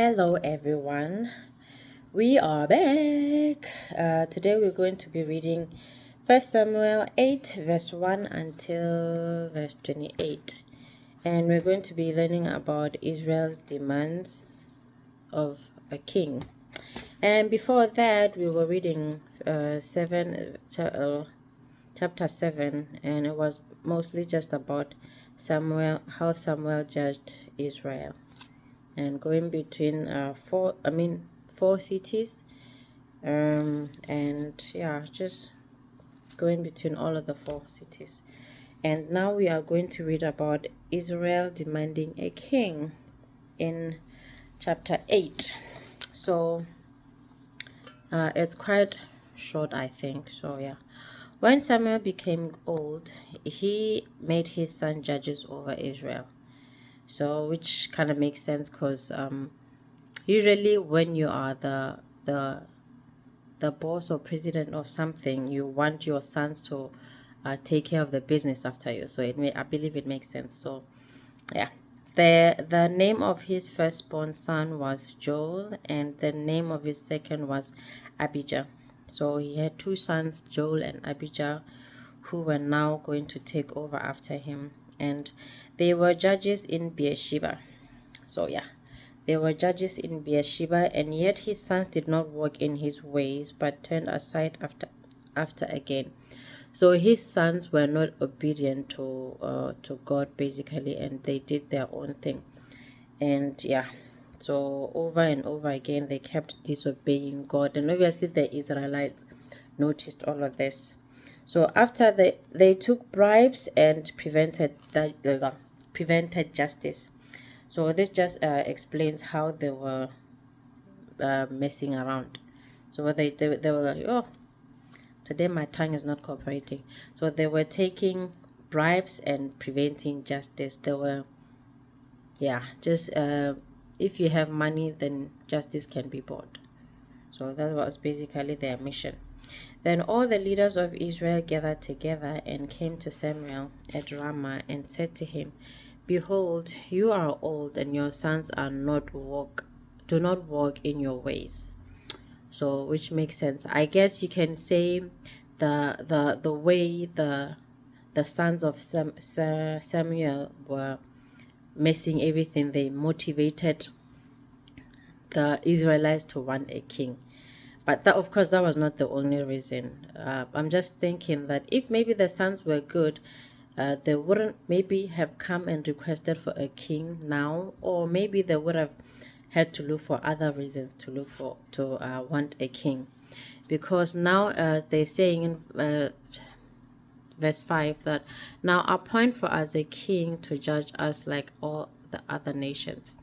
Hello everyone, we are back. Today we're going to be reading 1 Samuel 8 verse 1 until verse 28, and we're going to be learning about Israel's demands of a king. And before that we were reading chapter 7, and it was mostly just about how Samuel judged Israel and going between four cities, and yeah, just going between all of the four cities. And now we are going to read about Israel demanding a king in chapter 8. So it's quite short, I think. So yeah, when Samuel became old, he made his son judges over Israel. So which kind of makes sense, because usually when you are the boss or president of something, you want your sons to take care of the business after you. So I believe it makes sense. So yeah, the name of his firstborn son was Joel, and the name of his second was Abijah. So he had two sons, Joel and Abijah, who were now going to take over after him, and they were judges in Beersheba. So yeah, they were judges in Beersheba, and yet his sons did not walk in his ways, but turned aside after again. So his sons were not obedient to God, basically, and they did their own thing. And yeah, so over and over again they kept disobeying God, and obviously the Israelites noticed all of this. So after they took bribes and prevented justice. So this just explains how they were messing around. So they were like, oh, today my tongue is not cooperating. So they were taking bribes and preventing justice. They were, yeah, just if you have money, then justice can be bought. So that was basically their mission. Then all the leaders of Israel gathered together and came to Samuel at Ramah and said to him, "Behold, you are old, and your sons do not walk in your ways." So which makes sense. I guess you can say the way the sons of Samuel were messing everything, they motivated the Israelites to want a king. But that, of course, that was not the only reason. I'm just thinking that if maybe the sons were good, they wouldn't maybe have come and requested for a king now, or maybe they would have had to look for other reasons to want a king, because now they're saying in verse 5 that now appoint for us a king to judge us like all the other nations.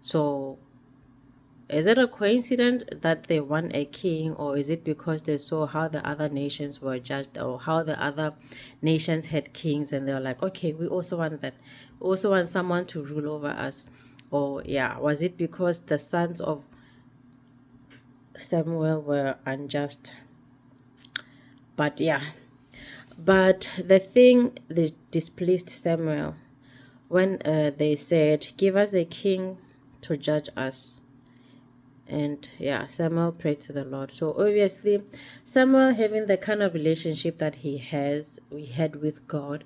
So is it a coincidence that they want a king, or is it because they saw how the other nations were judged, or how the other nations had kings, and they were like, okay, we also want that. We also want someone to rule over us. Or yeah, was it because the sons of Samuel were unjust? But yeah, but the thing that displeased Samuel when they said, give us a king to judge us. And yeah, Samuel prayed to the Lord. So obviously Samuel, having the kind of relationship that we had with God,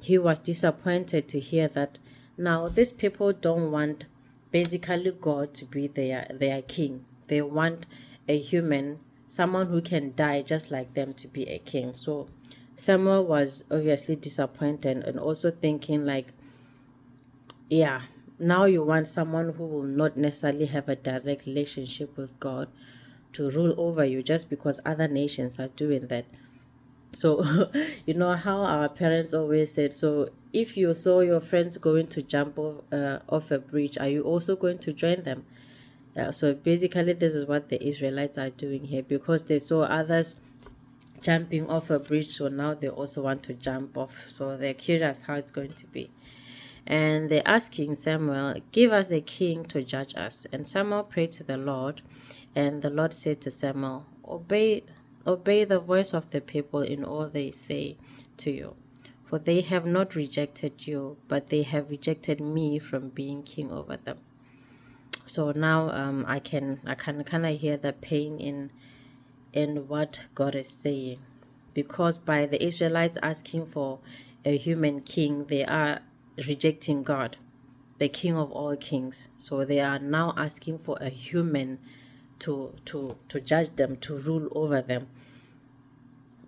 he was disappointed to hear that now these people don't want basically God to be their king. They want a human, someone who can die just like them, to be a king. So Samuel was obviously disappointed, and also thinking like, yeah, now you want someone who will not necessarily have a direct relationship with God to rule over you just because other nations are doing that. So you know how our parents always said, so if you saw your friends going to jump off a bridge, are you also going to join them? So basically this is what the Israelites are doing here, because they saw others jumping off a bridge, so now they also want to jump off. So they're curious how it's going to be. And they're asking Samuel, give us a king to judge us. And Samuel prayed to the Lord, and the Lord said to Samuel, obey the voice of the people in all they say to you, for they have not rejected you, but they have rejected me from being king over them. So now I can kind of hear the pain in what God is saying, because by the Israelites asking for a human king, they are rejecting God, the King of all kings. So they are now asking for a human to judge them, to rule over them.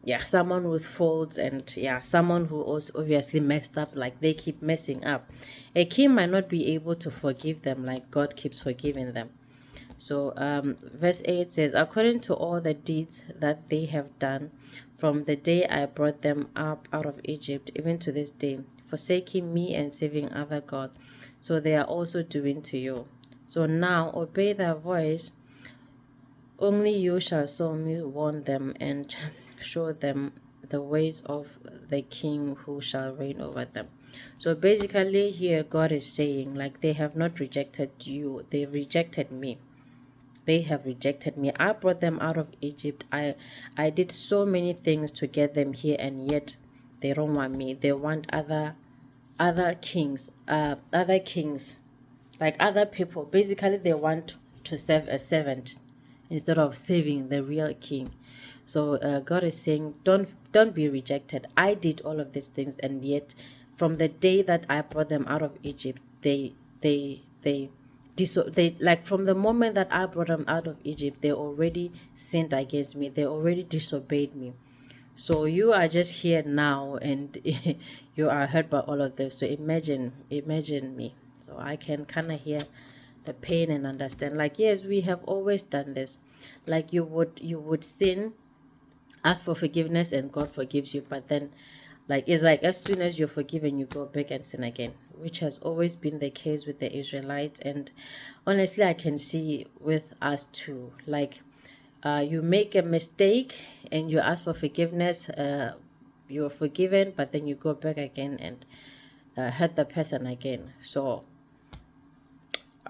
Yeah, someone with faults, and yeah, someone who also obviously messed up, like they keep messing up. A king might not be able to forgive them like God keeps forgiving them. So verse 8 says, according to all the deeds that they have done from the day I brought them up out of Egypt, even to this day, forsaking me and serving other gods, so they are also doing to you. So now obey their voice. Only you shall solemnly warn them and show them the ways of the king who shall reign over them. So basically here God is saying, like, they have not rejected you, they rejected me. They have rejected me. I brought them out of Egypt. I did so many things to get them here, and yet they don't want me. They want other kings, like other people. Basically, they want to serve a servant instead of serving the real king. So God is saying, don't be rejected. I did all of these things, and yet from the day that I brought them out of Egypt, they like, from the moment that I brought them out of Egypt, they already sinned against me. They already disobeyed me. So you are just here now, and you are hurt by all of this. So imagine me. So I can kind of hear the pain and understand. Like, yes, we have always done this. Like, you would sin, ask for forgiveness, and God forgives you. But then, like, it's like as soon as you're forgiven, you go back and sin again, which has always been the case with the Israelites. And honestly, I can see with us too. Like, you make a mistake and you ask for forgiveness, you're forgiven, but then you go back again and hurt the person again. So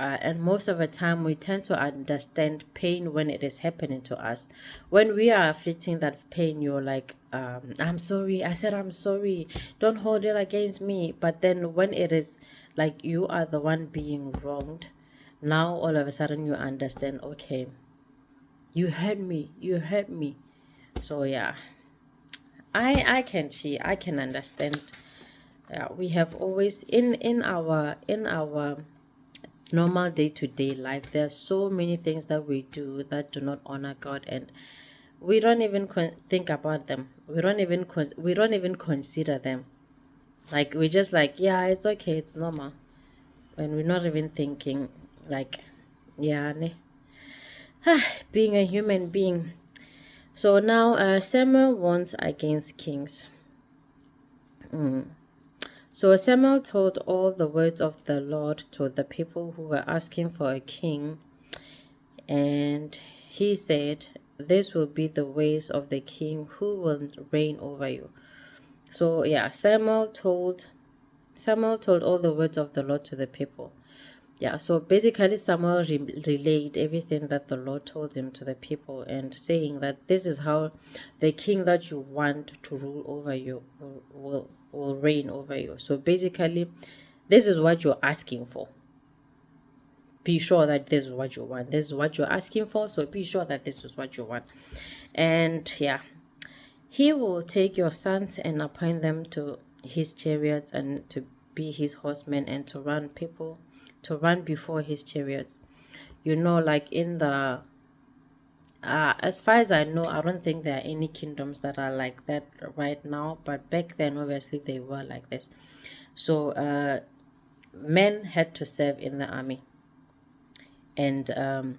and most of the time we tend to understand pain when it is happening to us. When we are afflicting that pain, you're like, I'm sorry, I said I'm sorry, don't hold it against me. But then when it is like you are the one being wronged, now all of a sudden you understand, okay, you hurt me, you hurt me. So yeah, I can see, I can understand. We have always in our normal day-to-day life, there are so many things that we do that do not honor God, and we don't even think about them. We don't even consider them. Like, we just like, yeah, it's okay, it's normal, and we're not even thinking, like, yeah, being a human being. So now Samuel warns against kings. So Samuel told all the words of the Lord to the people who were asking for a king, and he said, this will be the ways of the king who will reign over you. So yeah, Samuel told all the words of the Lord to the people. Yeah, so basically Samuel relayed everything that the Lord told him to the people, and saying that this is how the king that you want to rule over you will reign over you. So basically, this is what you're asking for. Be sure that this is what you want. This is what you're asking for, so be sure that this is what you want. And yeah, he will take your sons and appoint them to his chariots and to be his horsemen, and to run before his chariots. Like in the as far as I know, I don't think there are any kingdoms that are like that right now, but back then obviously they were like this. So men had to serve in the army, and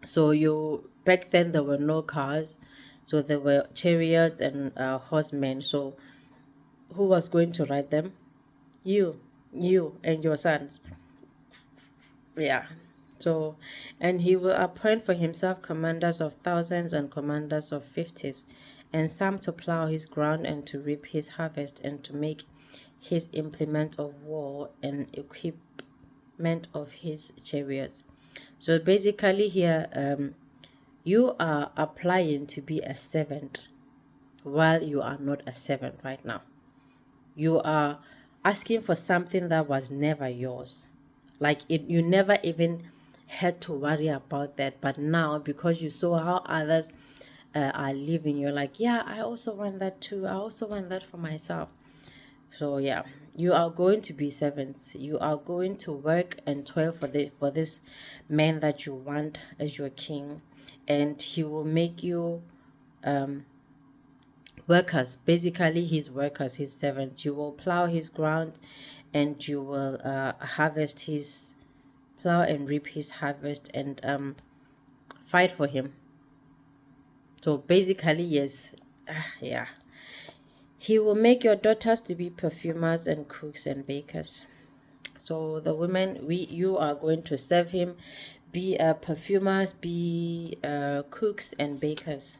so back then there were no cars, so there were chariots and horsemen. So who was going to ride them? You and your sons. Yeah. So, and he will appoint for himself commanders of thousands and commanders of fifties, and some to plow his ground and to reap his harvest, and to make his implement of war and equipment of his chariots. So basically here, you are applying to be a servant while you are not a servant right now. You are asking for something that was never yours. Like, you never even had to worry about that. But now, because you saw how others are living, you're like, yeah, I also want that too. I also want that for myself. So yeah, you are going to be servants. You are going to work and toil for this man that you want as your king, and he will make you workers, basically his workers, his servants. You will plow his ground, and you will harvest his plow and reap his harvest, and fight for him. So basically, yes, yeah, he will make your daughters to be perfumers and cooks and bakers. So the women, you are going to serve him, be perfumers, be cooks and bakers.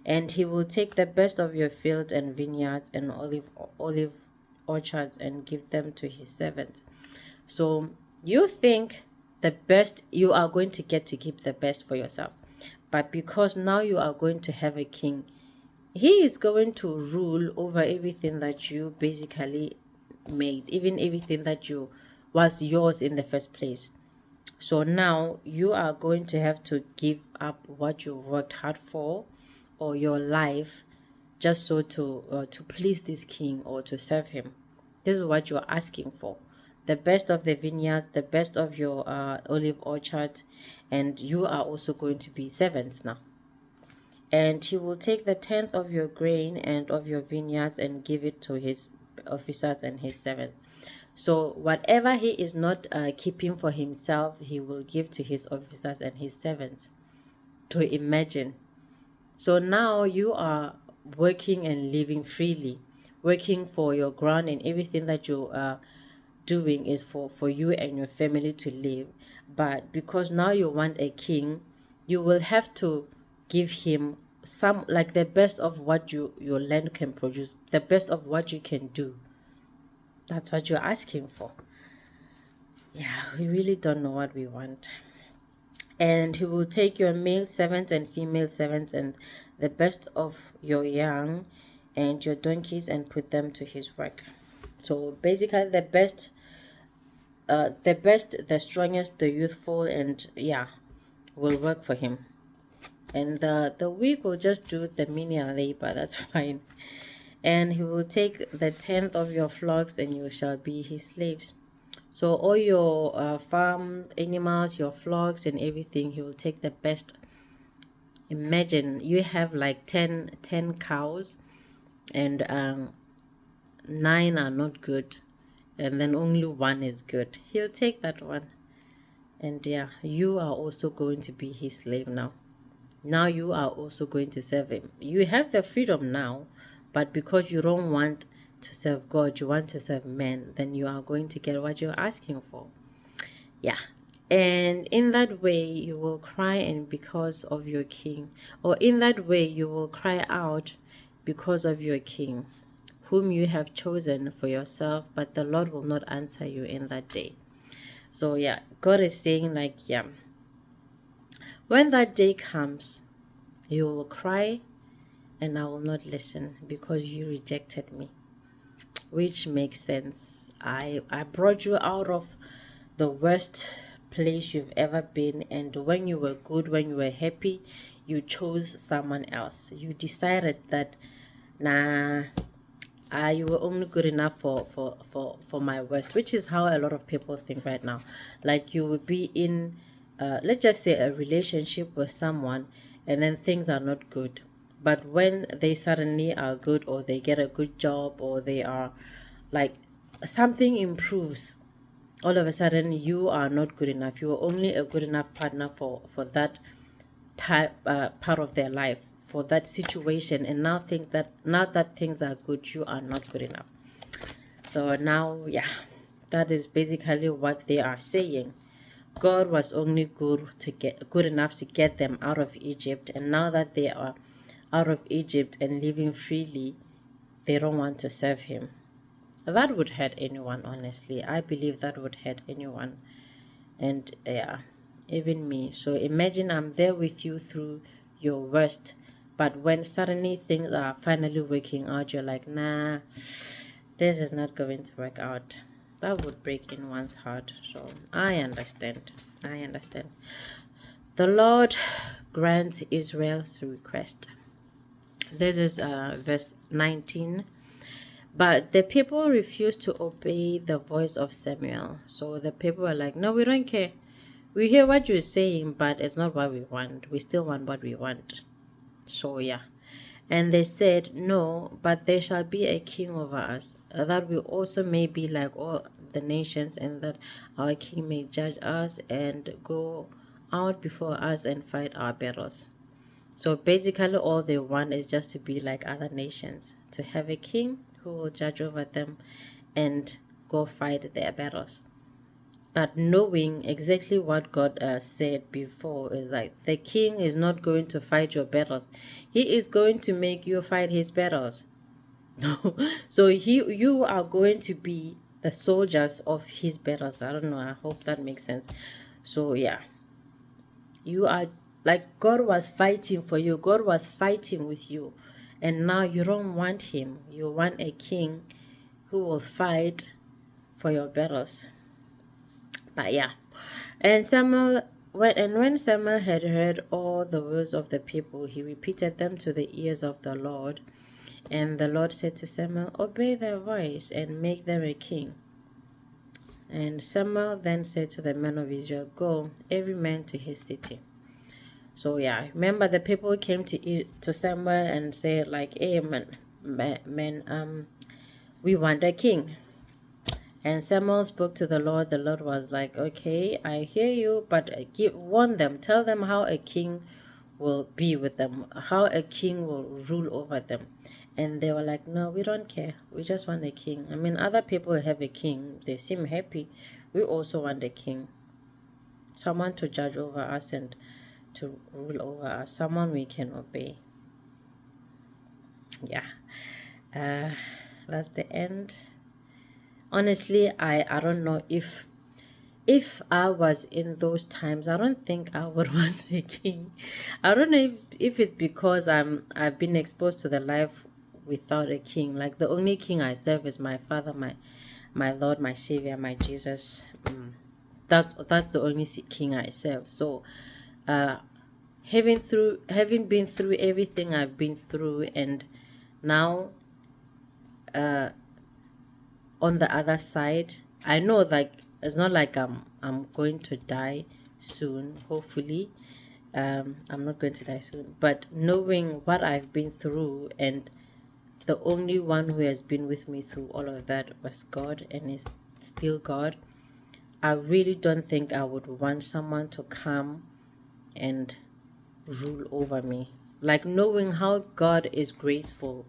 And he will take the best of your fields and vineyards and olive orchards and give them to his servants. So you think the best, you are going to get to keep the best for yourself. But because now you are going to have a king, he is going to rule over everything that you basically made, even everything that you was yours in the first place. So now you are going to have to give up what you worked hard for, or your life, just so to please this king or to serve him. This is what you're asking for: the best of the vineyards, the best of your olive orchard, and you are also going to be servants now. And he will take the tenth of your grain and of your vineyards and give it to his officers and his servants. So whatever he is not keeping for himself, he will give to his officers and his servants. To imagine. So now you are working and living freely, working for your ground, and everything that you are doing is for you and your family to live. But because now you want a king, you will have to give him some, like the best of what your land can produce, the best of what you can do. That's what you're asking for. Yeah, we really don't know what we want. And he will take your male servants and female servants and the best of your young and your donkeys and put them to his work. So basically the best, the strongest, the youthful, and yeah, will work for him. And the weak will just do the menial labor. That's fine. And he will take the tenth of your flocks, and you shall be his slaves. So all your farm animals, your flocks and everything, he will take the best. Imagine you have like 10 cows, and 9 are not good, and then only 1 is good. He'll take that one. And yeah, you are also going to be his slave now. Now you are also going to serve him. You have the freedom now, but because you don't want to serve God, you want to serve men, then you are going to get what you're asking for. Yeah. And in that way you will cry, and because of your king, or in that way you will cry out because of your king, whom you have chosen for yourself, but the Lord will not answer you in that day. So yeah, God is saying, like, yeah, when that day comes, you will cry and I will not listen because you rejected me. Which makes sense. I brought you out of the worst place you've ever been, and when you were good, when you were happy, you chose someone else. You decided that, nah, you were only good enough for my worst, which is how a lot of people think right now. Like, you would be in let's just say a relationship with someone, and then things are not good, but when they suddenly are good, or they get a good job, or they are like, something improves, all of a sudden you are not good enough. You are only a good enough partner for that type part of their life, for that situation, and now that things are good, you are not good enough. So now, yeah, that is basically what they are saying. God was only good enough to get them out of Egypt, and now that they are out of Egypt and living freely, they don't want to serve him. That would hurt anyone, honestly. I believe that would hurt anyone. And yeah, even me. So imagine I'm there with you through your worst, but when suddenly things are finally working out, you're like, nah, this is not going to work out. that would break in one's heart. So I understand. The Lord grants Israel's request. This is verse 19. But the people refused to obey the voice of Samuel. So the people were like, no, we don't care. We hear what you're saying, but it's not what we want. We still want what we want. So yeah. And they said, no, but there shall be a king over us, that we also may be like all the nations, and that our king may judge us and go out before us and fight our battles. So basically all they want is just to be like other nations, to have a king who will judge over them and go fight their battles. But knowing exactly what God said before is like, the king is not going to fight your battles. He is going to make you fight his battles. So you are going to be the soldiers of his battles. I don't know. I hope that makes sense. So yeah, you are like, God was fighting for you. God was fighting with you. And now you don't want him. You want a king who will fight for your battles. But yeah, and when Samuel had heard all the words of the people, he repeated them to the ears of the Lord. And the Lord said to Samuel, obey their voice and make them a king. And Samuel then said to the men of Israel, go, every man to his city. So yeah, remember the people came to Samuel and said like, hey man, we want a king. And Samuel spoke to the Lord. The Lord was like, okay, I hear you, but warn them. Tell them how a king will be with them, how a king will rule over them. And they were like, no, we don't care. We just want a king. I mean, other people have a king. They seem happy. We also want a king. Someone to judge over us and to rule over us. Someone we can obey. Yeah. That's the end. Honestly, I don't know if I was in those times, I don't think I would want a king. I don't know if it's because I've been exposed to the life without a king. Like the only king I serve is my Father, my Lord, my Savior, my Jesus. That's the only king I serve. So having been through everything I've been through, and now on the other side, I know like it's not like I'm going to die soon, hopefully. I'm not going to die soon, but knowing what I've been through, and the only one who has been with me through all of that was God, and is still God, I really don't think I would want someone to come and rule over me. Like knowing how God is graceful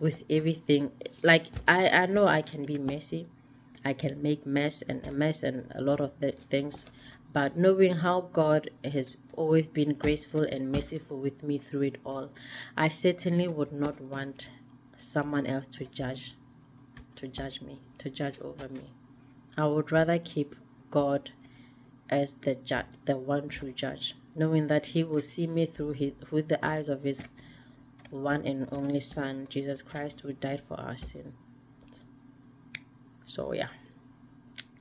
with everything. Like I know I can be messy, I can make mess and a lot of the things, but knowing how God has always been graceful and merciful with me through it all, I certainly would not want someone else to judge me, to judge over me. I would rather keep God as the judge, the one true judge, knowing that he will see me through with the eyes of his one and only Son, Jesus Christ, who died for our sin. So yeah,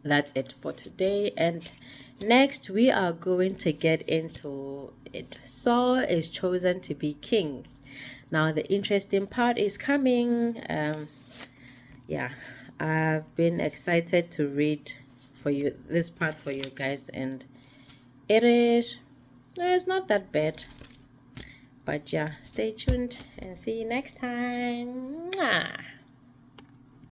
that's it for today, and next we are going to get into it. Saul is chosen to be king. Now the interesting part is coming. Yeah, I've been excited to read for you this part for you guys, and it's not that bad. But yeah, stay tuned and see you next time. Mwah.